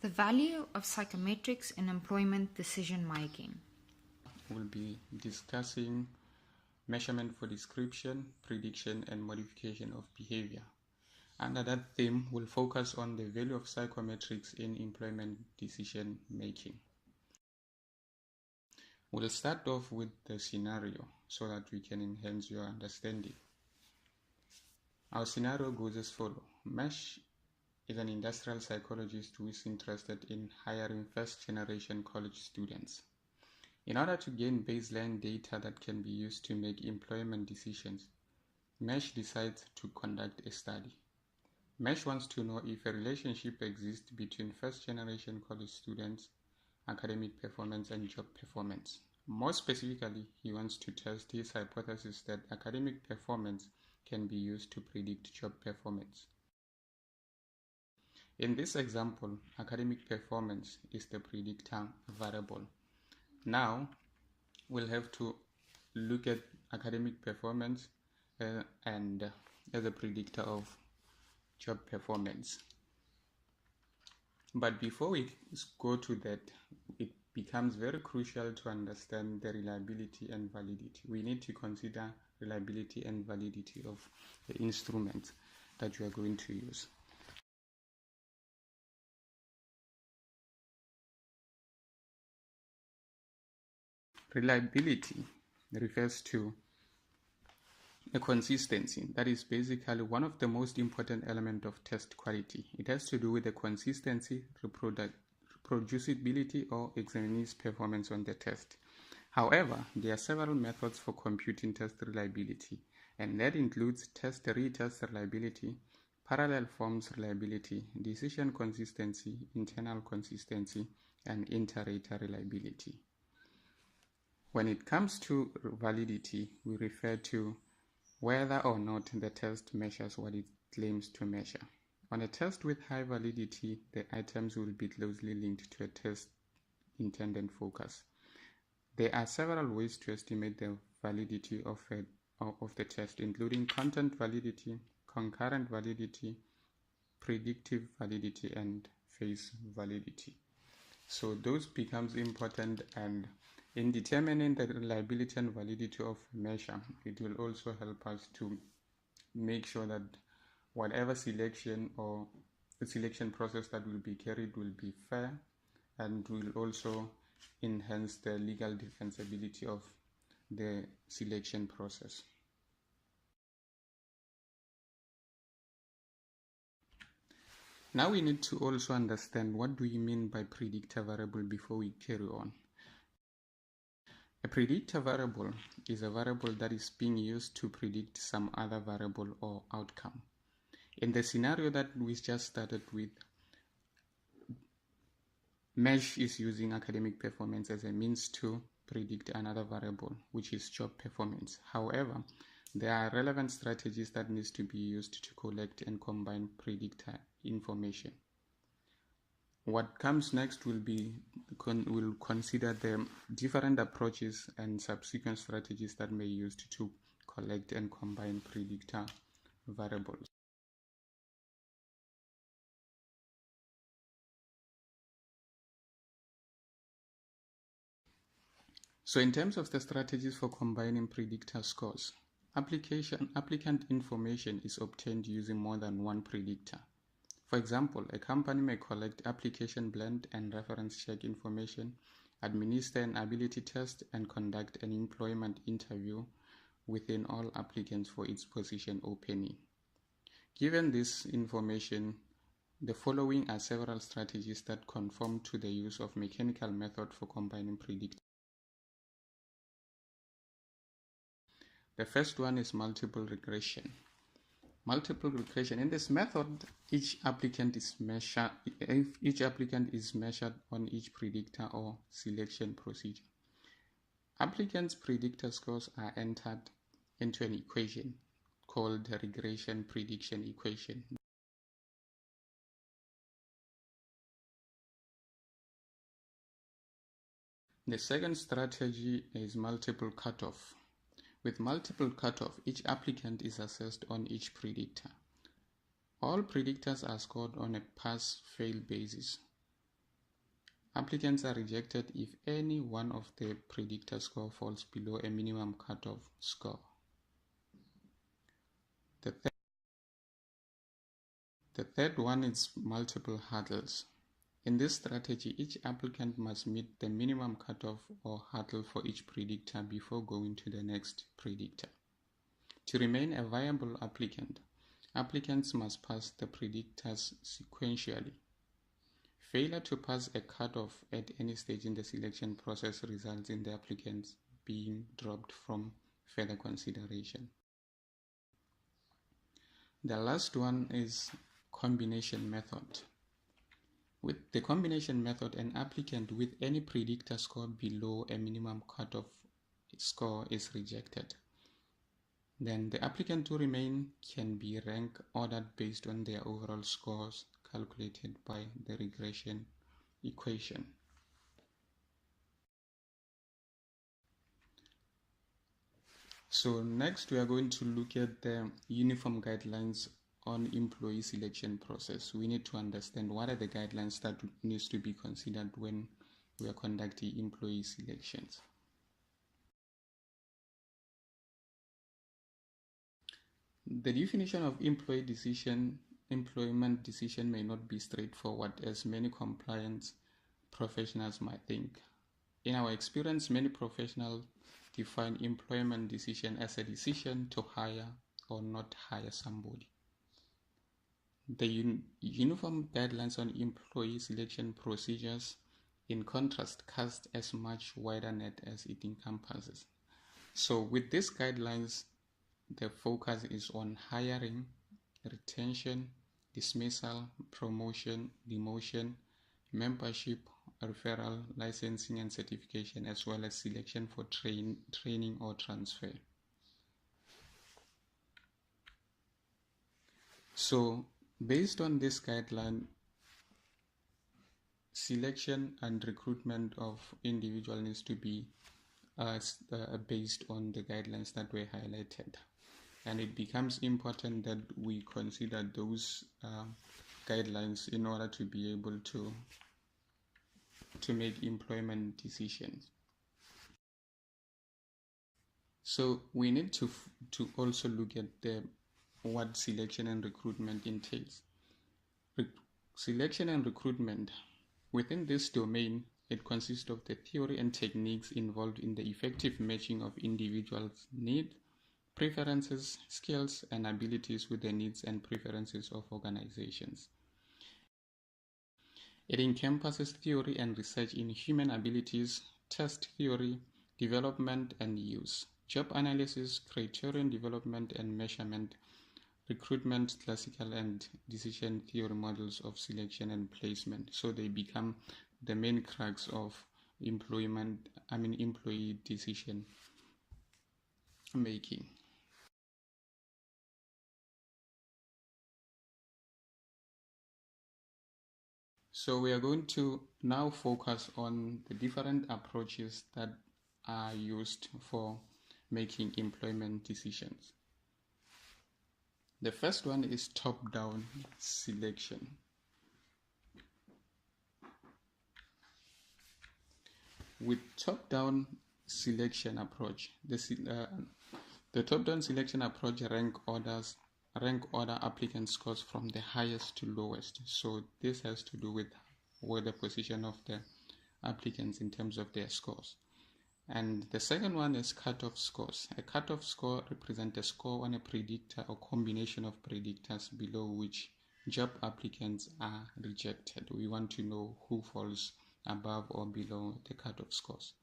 The value of psychometrics in employment decision making. We'll be discussing measurement for description, prediction, and modification of behavior. Under that theme, we'll focus on the value of psychometrics in employment decision making. We'll start off with the scenario so that we can enhance your understanding. Our scenario goes as follows. Mesh is an industrial psychologist who is interested in hiring first-generation college students. In order to gain baseline data that can be used to make employment decisions, Mesh decides to conduct a study. Mesh wants to know if a relationship exists between first-generation college students, academic performance, and job performance. More specifically, he wants to test his hypothesis that academic performance can be used to predict job performance. In this example, academic performance is the predictor variable. Now, we'll have to look at academic performance and as a predictor of job performance. But before we go to that, it becomes very crucial to understand the reliability and validity. We need to consider reliability and validity of the instrument that you are going to use. Reliability refers to a consistency. That is basically one of the most important elements of test quality. It has to do with the consistency, reproducibility, or examinee's performance on the test. However, there are several methods for computing test reliability, and that includes test-retest reliability, parallel forms reliability, decision consistency, internal consistency, and inter-rater reliability. When it comes to validity, we refer to whether or not the test measures what it claims to measure. On a test with high validity, the items will be closely linked to a test intended focus. There are several ways to estimate the validity of the test, including content validity, concurrent validity, predictive validity, and phase validity. So those becomes important, and in determining the reliability and validity of measure, it will also help us to make sure that whatever selection or the selection process that will be carried will be fair and will also enhance the legal defensibility of the selection process. Now we need to also understand what do we mean by predictor variable before we carry on. A predictor variable is a variable that is being used to predict some other variable or outcome. In the scenario that we just started with, Mesh is using academic performance as a means to predict another variable, which is job performance. However, there are relevant strategies that need to be used to collect and combine predictor information. What comes next will consider the different approaches and subsequent strategies that may be used to collect and combine predictor variables. So in terms of the strategies for combining predictor scores, applicant information is obtained using more than one predictor. For example, a company may collect application blend and reference check information, administer an ability test, and conduct an employment interview within all applicants for its position opening. Given this information, the following are several strategies that conform to the use of mechanical method for combining predictors. The first one is multiple regression. Multiple regression. In this method, each applicant is measured on each predictor or selection procedure. Applicants' predictor scores are entered into an equation called the regression prediction equation. The second strategy is multiple cutoff. With multiple cutoff, each applicant is assessed on each predictor. All predictors are scored on a pass-fail basis. Applicants are rejected if any one of the predictor score falls below a minimum cutoff score. The third one is multiple hurdles. In this strategy, each applicant must meet the minimum cutoff or hurdle for each predictor before going to the next predictor. To remain a viable applicant, applicants must pass the predictors sequentially. Failure to pass a cutoff at any stage in the selection process results in the applicants being dropped from further consideration. The last one is combination method. With the combination method, an applicant with any predictor score below a minimum cutoff score is rejected. Then the applicant to remain can be rank ordered based on their overall scores calculated by the regression equation. So next we are going to look at the uniform guidelines on employee selection process. We need to understand what are the guidelines that needs to be considered when we are conducting employee selections. The definition of employment decision may not be straightforward, as many compliance professionals might think. In our experience, many professionals define employment decision as a decision to hire or not hire somebody. The uniform guidelines on employee selection procedures, in contrast, cast as much wider net as it encompasses. So with these guidelines, the focus is on hiring, retention, dismissal, promotion, demotion, membership, referral, licensing and certification, as well as selection for training or transfer. So based on this guideline, selection and recruitment of individual needs to be based on the guidelines that were highlighted. And it becomes important that we consider those guidelines in order to be able to make employment decisions. So we need to also look at what selection and recruitment entails. Selection and recruitment, within this domain, it consists of the theory and techniques involved in the effective matching of individuals' needs, preferences, skills, and abilities with the needs and preferences of organizations. It encompasses theory and research in human abilities, test theory, development and use, job analysis, criterion development and measurement, recruitment, classical and decision theory models of selection and placement. So they become the main crux of employee decision making. So we are going to now focus on the different approaches that are used for making employment decisions. The first one is top-down selection. With top-down selection approach, the top-down selection approach rank order applicant scores from the highest to lowest. So this has to do with the position of the applicants in terms of their scores. And the second one is cutoff scores. A cutoff score represents a score on a predictor or combination of predictors below which job applicants are rejected. We want to know who falls above or below the cutoff scores.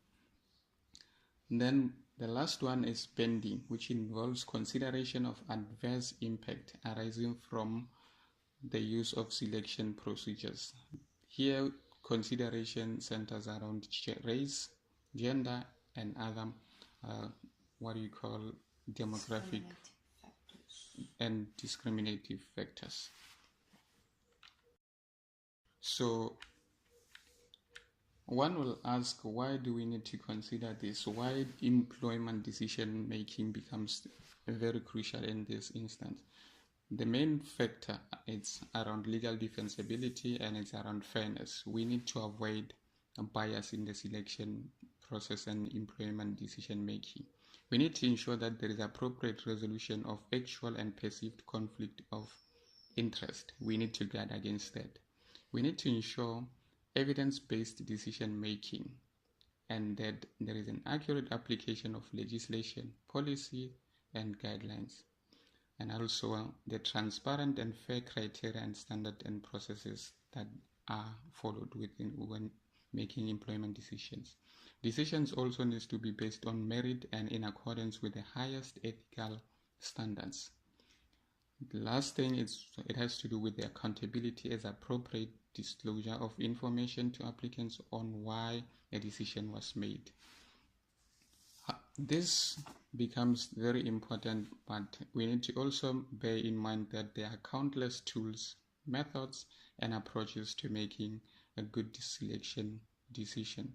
And then the last one is bending, which involves consideration of adverse impact arising from the use of selection procedures. Here, consideration centers around race, gender, and other demographic and discriminative factors. So one will ask, why do we need to consider this? Why employment decision making becomes very crucial in this instance? The main factor is around legal defensibility and it's around fairness. We need to avoid bias in the selection process and employment decision making. We need to ensure that there is appropriate resolution of actual and perceived conflict of interest. We need to guard against that. We need to ensure evidence-based decision making and that there is an accurate application of legislation, policy, and guidelines, and also the transparent and fair criteria and standard and processes that are followed when making employment decisions. Decisions also need to be based on merit and in accordance with the highest ethical standards. The last thing is it has to do with the accountability as appropriate disclosure of information to applicants on why a decision was made. This becomes very important, but we need to also bear in mind that there are countless tools, methods, and approaches to making a good selection decision.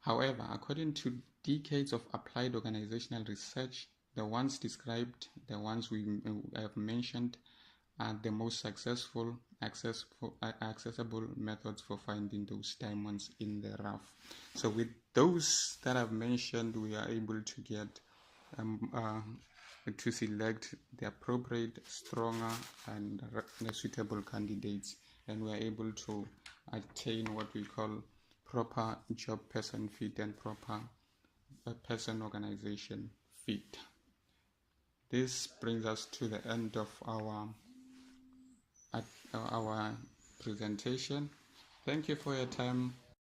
However, according to decades of applied organizational research, the ones described, the ones we have mentioned, are the most successful, accessible methods for finding those diamonds in the rough. So with those that I've mentioned, we are able to get to select the appropriate, stronger, and suitable candidates, and we are able to attain what we call proper job person fit and proper person organization fit. This brings us to the end of our presentation. Thank you for your time.